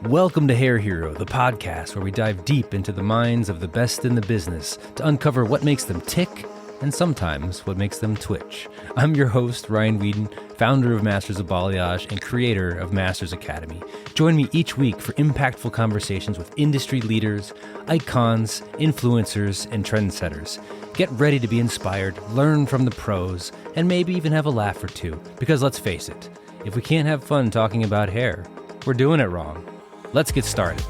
Welcome to Hair Hero, the podcast where we dive deep into the minds of the best in the business to uncover what makes them tick and sometimes what makes them twitch. I'm your host, Ryan Whedon, founder of Masters of Balayage and creator of Masters Academy. Join me each week for impactful conversations with industry leaders, icons, influencers, and trendsetters. Get ready to be inspired, learn from the pros, and maybe even have a laugh or two. Because let's face it, if we can't have fun talking about hair, we're doing it wrong. Let's get started.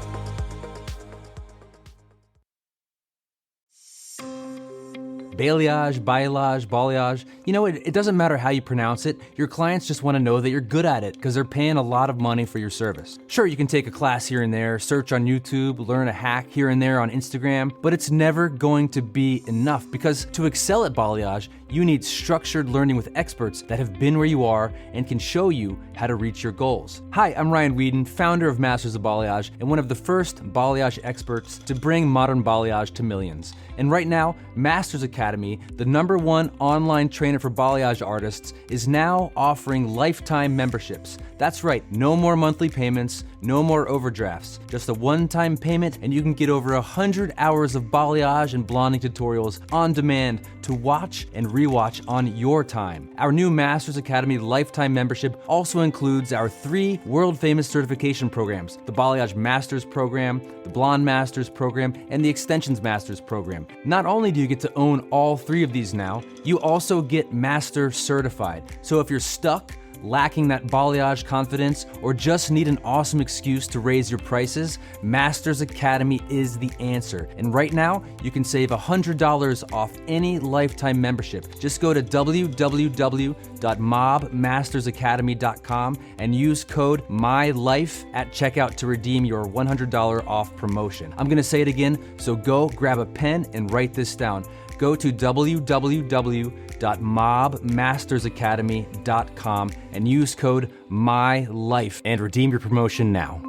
Balayage, you know, it doesn't matter how you pronounce it. Your clients just want to know that you're good at it because they're paying a lot of money for your service. Sure, you can take a class here and there, search on YouTube, learn a hack here and there on Instagram, but it's never going to be enough because to excel at balayage, you need structured learning with experts that have been where you are and can show you how to reach your goals. Hi, I'm Ryan Whedon, founder of Masters of Balayage and one of the first balayage experts to bring modern balayage to millions. And right now, Masters Academy, the #1 online trainer for balayage artists, is now offering lifetime memberships. That's right, no more monthly payments, no more overdrafts, just a one-time payment and you can get over 100 hours of balayage and blonding tutorials on demand to watch and rewatch on your time. Our new Masters Academy lifetime membership also includes our 3 world-famous certification programs, the Balayage Masters program, the Blonde Masters program, and the Extensions Masters program. Not only do you get to own all 3 of these now, you also get Master Certified. So if you're stuck, lacking that balayage confidence, or just need an awesome excuse to raise your prices, Masters Academy is the answer. And right now, you can save $100 off any lifetime membership. Just go to www.mobmastersacademy.com and use code MYLIFE at checkout to redeem your $100 off promotion. I'm gonna say it again, so go grab a pen and write this down. Go to www.mobmastersacademy.com and use code MYLIFE and redeem your promotion now.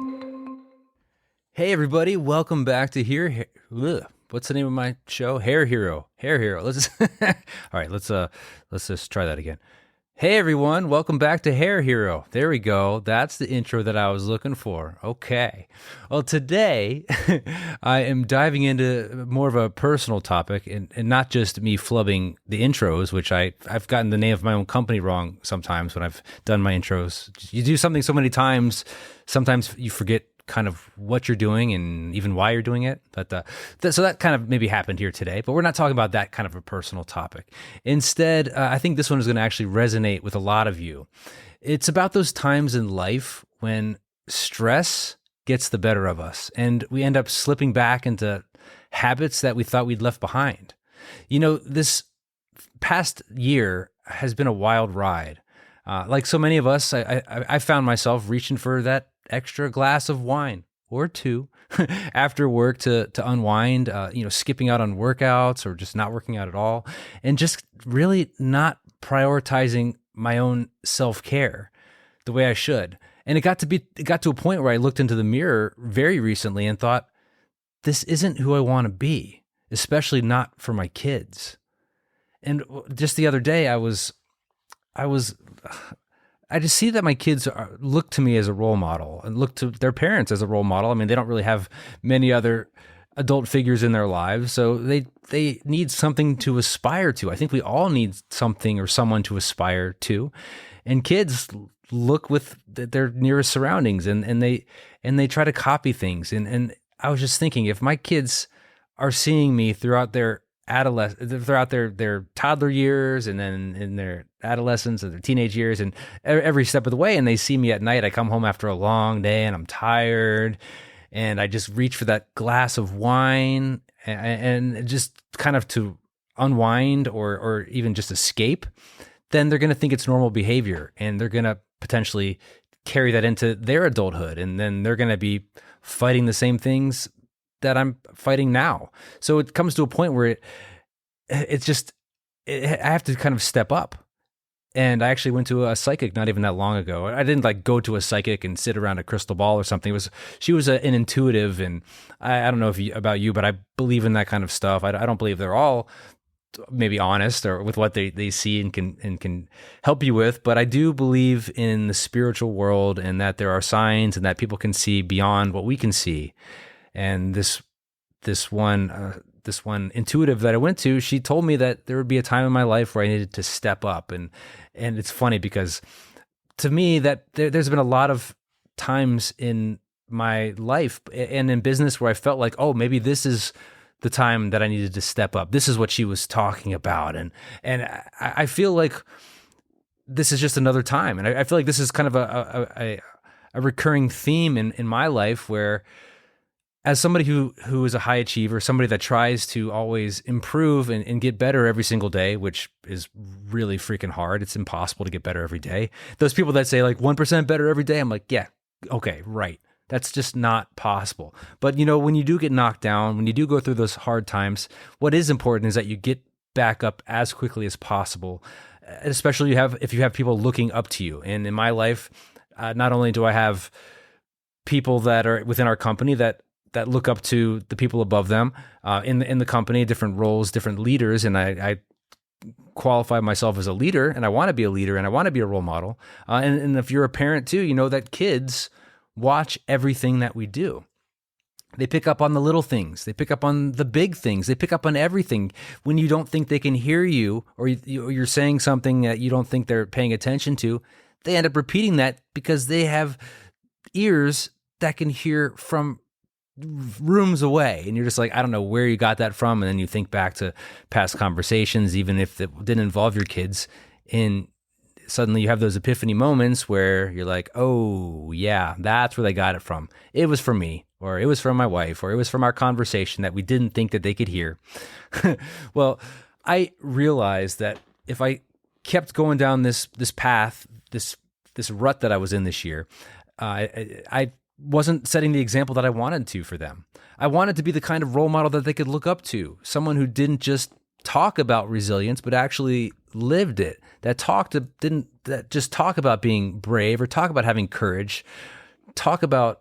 Hey everybody, welcome back to what's the name of my show? Hair Hero. Let's all right, let's just try that again. Hey everyone, welcome back to Hair Hero. There we go. That's the intro that I was looking for. Okay. Well, today I am diving into more of a personal topic and not just me flubbing the intros, which I've gotten the name of my own company wrong sometimes when I've done my intros. You do something so many times, sometimes you forget kind of what you're doing and even why you're doing it. But so that kind of maybe happened here today, but we're not talking about that kind of a personal topic. Instead, I think this one is going to actually resonate with a lot of you. It's about those times in life when stress gets the better of us and we end up slipping back into habits that we thought we'd left behind. You know, this past year has been a wild ride. Like so many of us, I found myself reaching for that extra glass of wine or 2 after work to unwind, skipping out on workouts or just not working out at all, and just really not prioritizing my own self-care the way I should. And it got to a point where I looked into the mirror very recently and thought, this isn't who I want to be, especially not for my kids. And just the other day, I just see that my kids look to me as a role model and look to their parents as a role model. I mean, they don't really have many other adult figures in their lives, so they need something to aspire to. I think we all need something or someone to aspire to. And kids look with their nearest surroundings and they try to copy things. And I was just thinking, if my kids are seeing me throughout their their toddler years and then in their adolescence and their teenage years and every step of the way, and they see me at night, I come home after a long day and I'm tired and I just reach for that glass of wine and just kind of to unwind or even just escape, then they're going to think it's normal behavior and they're going to potentially carry that into their adulthood, and then they're going to be fighting the same things that I'm fighting now. So it comes to a point where I have to kind of step up. And I actually went to a psychic not even that long ago. I didn't go to a psychic and sit around a crystal ball or something. She was an intuitive, and I don't know about you, but I believe in that kind of stuff. I don't believe they're all maybe honest or with what they see and can help you with. But I do believe in the spiritual world and that there are signs and that people can see beyond what we can see. And this one intuitive that I went to, she told me that there would be a time in my life where I needed to step up. And it's funny because to me that there's been a lot of times in my life and in business where I felt like, oh, maybe this is the time that I needed to step up. This is what she was talking about. And I feel like this is just another time. And I feel like this is kind of a recurring theme in my life where, as somebody who is a high achiever, somebody that tries to always improve and get better every single day, which is really freaking hard. It's impossible to get better every day. Those people that say like 1% better every day, I'm like, yeah, okay, right. That's just not possible. But when you do get knocked down, when you do go through those hard times, what is important is that you get back up as quickly as possible, especially if you have people looking up to you. And in my life, not only do I have people that are within our company that look up to the people above them in the company, different roles, different leaders, and I qualify myself as a leader, and I want to be a leader, and I want to be a role model. And if you're a parent too, you know that kids watch everything that we do. They pick up on the little things. They pick up on the big things. They pick up on everything. When you don't think they can hear you, or you're saying something that you don't think they're paying attention to, they end up repeating that because they have ears that can hear from rooms away. And you're just like, I don't know where you got that from. And then you think back to past conversations, even if it didn't involve your kids, and suddenly you have those epiphany moments where you're like, oh yeah, that's where they got it from. It was from me, or it was from my wife, or it was from our conversation that we didn't think that they could hear. Well, I realized that if I kept going down this path, this rut that I was in this year, I wasn't setting the example that I wanted to for them. I wanted to be the kind of role model that they could look up to, someone who didn't just talk about resilience, but actually lived it, that just talk about being brave or talk about having courage, talk about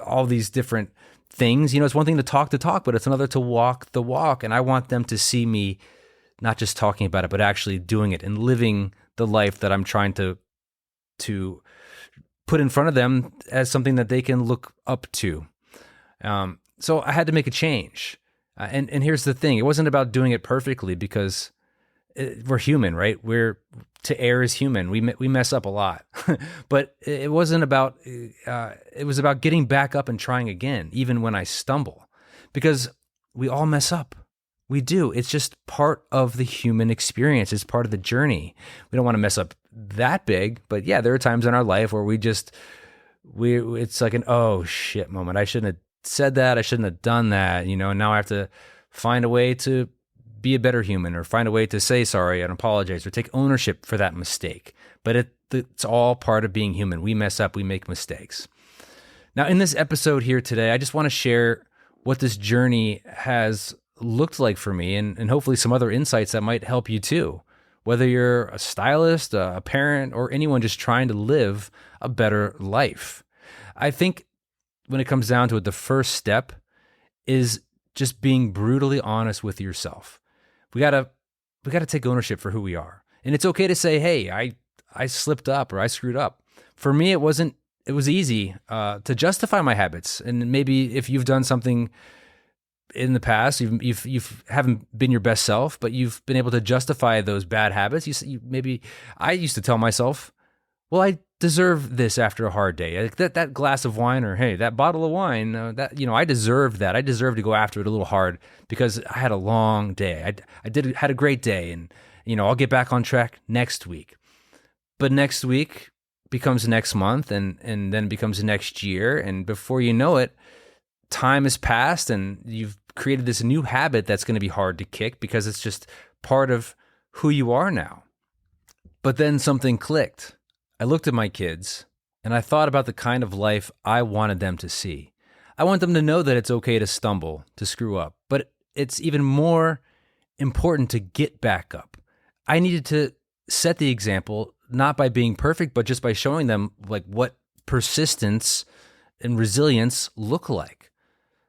all these different things. It's one thing to talk, but it's another to walk the walk. And I want them to see me not just talking about it, but actually doing it and living the life that I'm trying to put in front of them as something that they can look up to. So I had to make a change. And here's the thing. It wasn't about doing it perfectly, because we're human, right? To err is human. We mess up a lot. But it wasn't about, it was about getting back up and trying again, even when I stumble. Because we all mess up. We do. It's just part of the human experience. It's part of the journey. We don't want to mess up that big, but yeah, there are times in our life where it's like an, oh shit moment. I shouldn't have said that. I shouldn't have done that, and now I have to find a way to be a better human, or find a way to say sorry and apologize, or take ownership for that mistake. But it's all part of being human. We mess up, we make mistakes. Now, in this episode here today, I just want to share what this journey has looked like for me, and hopefully some other insights that might help you too. Whether you're a stylist, a parent, or anyone just trying to live a better life. I think when it comes down to it, the first step is just being brutally honest with yourself. We gotta take ownership for who we are. And it's okay to say, hey, I slipped up, or I screwed up. For me, it was easy to justify my habits. And maybe if you've done something in the past, you haven't been your best self, but you've been able to justify those bad habits. Maybe I used to tell myself, well, I deserve this after a hard day. Like that glass of wine, or hey, that bottle of wine, I deserved that. I deserve to go after it a little hard because I had a long day. I had a great day, and I'll get back on track next week. But next week becomes next month, and then becomes next year, and before you know it, time has passed, and you've created this new habit that's going to be hard to kick because it's just part of who you are now. But then something clicked. I looked at my kids and I thought about the kind of life I wanted them to see. I want them to know that it's okay to stumble, to screw up, but it's even more important to get back up. I needed to set the example, not by being perfect, but just by showing them like what persistence and resilience look like.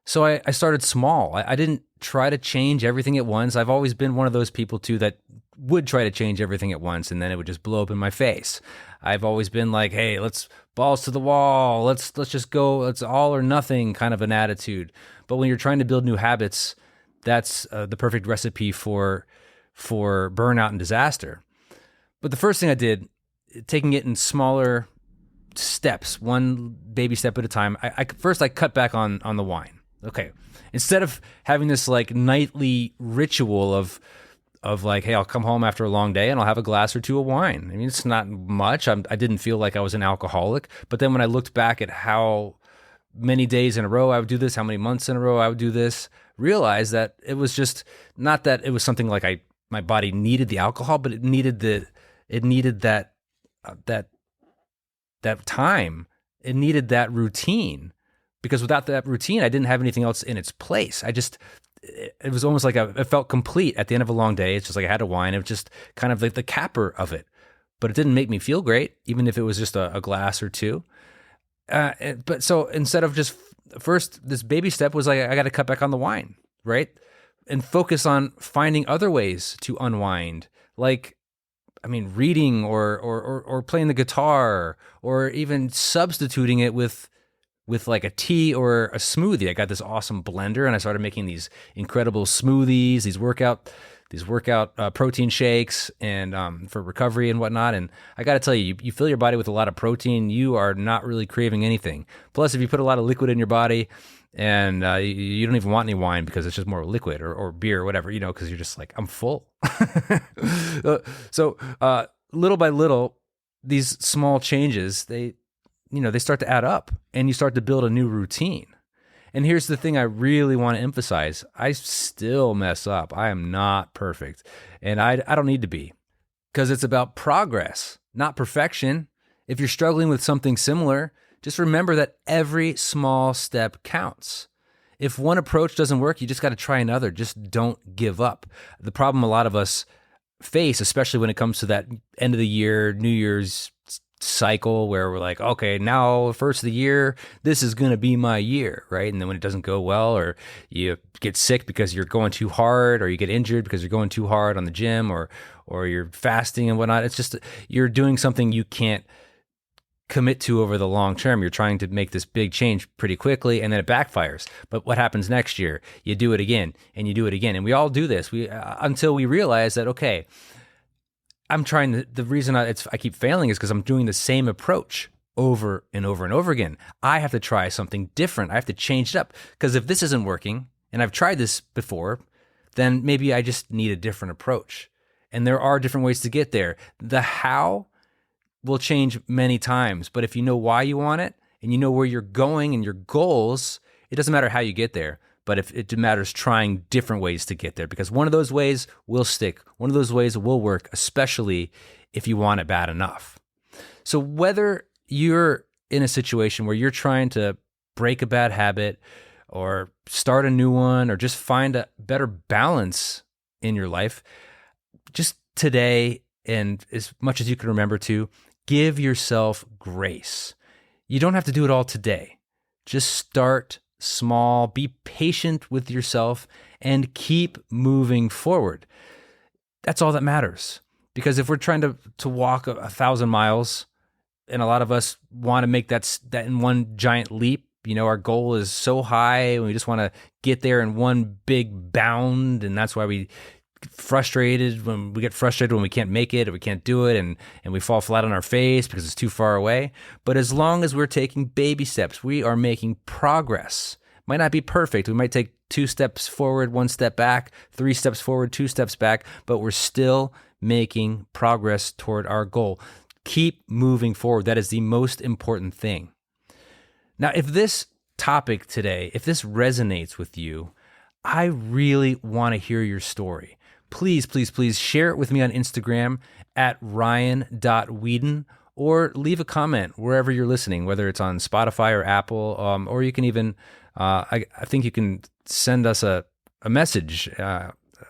So I started small. I didn't try to change everything at once. I've always been one of those people too that would try to change everything at once, and then it would just blow up in my face. I've always been like, hey, let's balls to the wall. Let's just go. It's all or nothing kind of an attitude. But when you're trying to build new habits, that's the perfect recipe for burnout and disaster. But the first thing I did, taking it in smaller steps, one baby step at a time. First I cut back on the wine. Okay, instead of having this like nightly ritual of like, hey, I'll come home after a long day and I'll have a glass or two of wine. I mean, it's not much. I didn't feel like I was an alcoholic. But then when I looked back at how many days in a row I would do this, how many months in a row I would do this, realized that it was just not that it was something like my body needed the alcohol, but it needed that time. It needed that routine, because without that routine, I didn't have anything else in its place. It was almost like it felt complete at the end of a long day. It's just like I had a wine. It was just kind of like the capper of it, but it didn't make me feel great, even if it was just a glass or two. But so instead of just first, this baby step was like, I got to cut back on the wine, right? And focus on finding other ways to unwind. Like, I mean, reading or playing the guitar, or even substituting it with like a tea or a smoothie. I got this awesome blender and I started making these incredible smoothies, these workout protein shakes, and for recovery and whatnot. And I got to tell you, you fill your body with a lot of protein, you are not really craving anything. Plus, if you put a lot of liquid in your body, and you don't even want any wine because it's just more liquid or beer or whatever, because you're just like, I'm full. So little by little, these small changes, they start to add up, and you start to build a new routine. And here's the thing I really want to emphasize. I still mess up. I am not perfect, and I don't need to be, because it's about progress, not perfection. If you're struggling with something similar, just remember that every small step counts. If one approach doesn't work, you just got to try another. Just don't give up. The problem a lot of us face, especially when it comes to that end of the year, New Year's cycle, where we're like, okay, now first of the year, this is going to be my year, right? And then when it doesn't go well, or you get sick because you're going too hard, or you get injured because you're going too hard on the gym, or you're fasting and whatnot, it's just you're doing something you can't commit to over the long term. You're trying to make this big change pretty quickly, and then it backfires. But what happens next year? You do it again, and you do it again, and we all do this. Until we realize that, okay, I'm trying. The reason I keep failing is because I'm doing the same approach over and over and over again. I have to try something different. I have to change it up, because if this isn't working, and I've tried this before, then maybe I just need a different approach. And there are different ways to get there. The how will change many times, but if you know why you want it, and you know where you're going and your goals, it doesn't matter how you get there. But if it matters trying different ways to get there, because one of those ways will stick. One of those ways will work, especially if you want it bad enough. So whether you're in a situation where you're trying to break a bad habit, or start a new one, or just find a better balance in your life, just today, and as much as you can remember to, give yourself grace. You don't have to do it all today. Just start small, be patient with yourself, and keep moving forward. That's all that matters. Because if we're trying to walk 1,000 miles, and a lot of us want to make that in one giant leap, our goal is so high, and we just want to get there in one big bound, and that's why we get frustrated when we can't make it, or we can't do it, and we fall flat on our face because it's too far away. But as long as we're taking baby steps, we are making progress. Might not be perfect. We might take 2 steps forward, 1 step back, 3 steps forward, 2 steps back, but we're still making progress toward our goal. Keep moving forward. That is the most important thing. Now, if this topic today, if this resonates with you, I really want to hear your story. Please, please, please share it with me on Instagram at ryan.weeden, or leave a comment wherever you're listening, whether it's on Spotify or Apple, or you can even, I think you can send us a message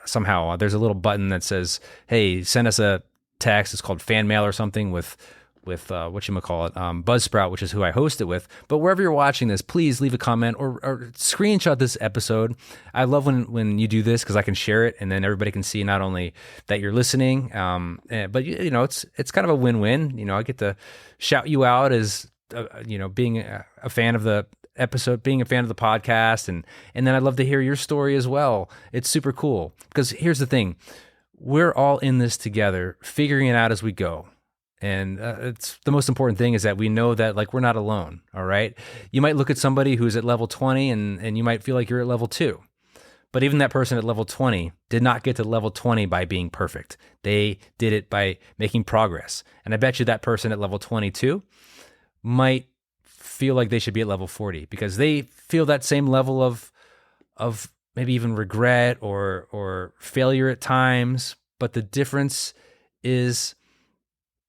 somehow. There's a little button that says, hey, send us a text. It's called fan mail or something with Buzzsprout, which is who I host it with. But wherever you're watching this, please leave a comment or screenshot this episode. I love when you do this because I can share it and then everybody can see not only that you're listening, but it's kind of a win-win. I get to shout you out as being a fan of the episode, being a fan of the podcast, and then I'd love to hear your story as well. It's super cool because here's the thing: we're all in this together, figuring it out as we go. And it's the most important thing is that we know that we're not alone. All right. You might look at somebody who's at level 20 and you might feel like you're at level 2. But even that person at level 20 did not get to level 20 by being perfect. They did it by making progress. And I bet you that person at level 22 might feel like they should be at level 40 because they feel that same level of maybe even regret or failure at times. But the difference is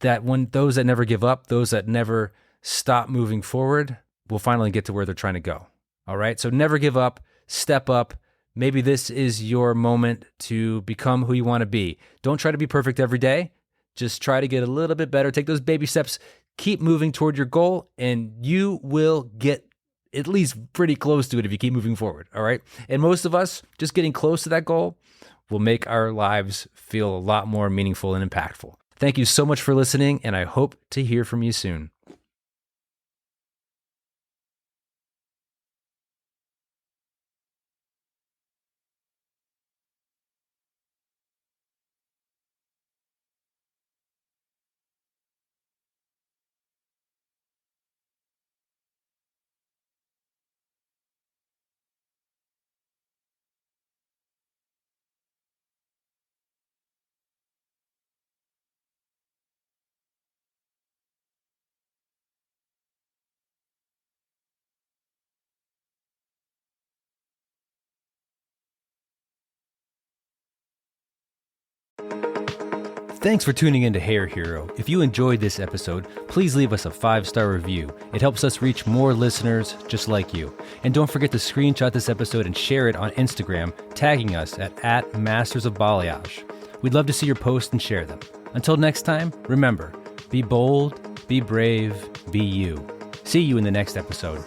that when those that never give up, those that never stop moving forward, will finally get to where they're trying to go. All right. So never give up, step up. Maybe this is your moment to become who you want to be. Don't try to be perfect every day. Just try to get a little bit better. Take those baby steps. Keep moving toward your goal, and you will get at least pretty close to it if you keep moving forward, all right? And most of us, just getting close to that goal will make our lives feel a lot more meaningful and impactful. Thank you so much for listening, and I hope to hear from you soon. Thanks for tuning in to Hair Hero. If you enjoyed this episode, please leave us a 5-star review. It helps us reach more listeners just like you. And don't forget to screenshot this episode and share it on Instagram, tagging us at Masters of Balayage. We'd love to see your posts and share them. Until next time, remember, be bold, be brave, be you. See you in the next episode.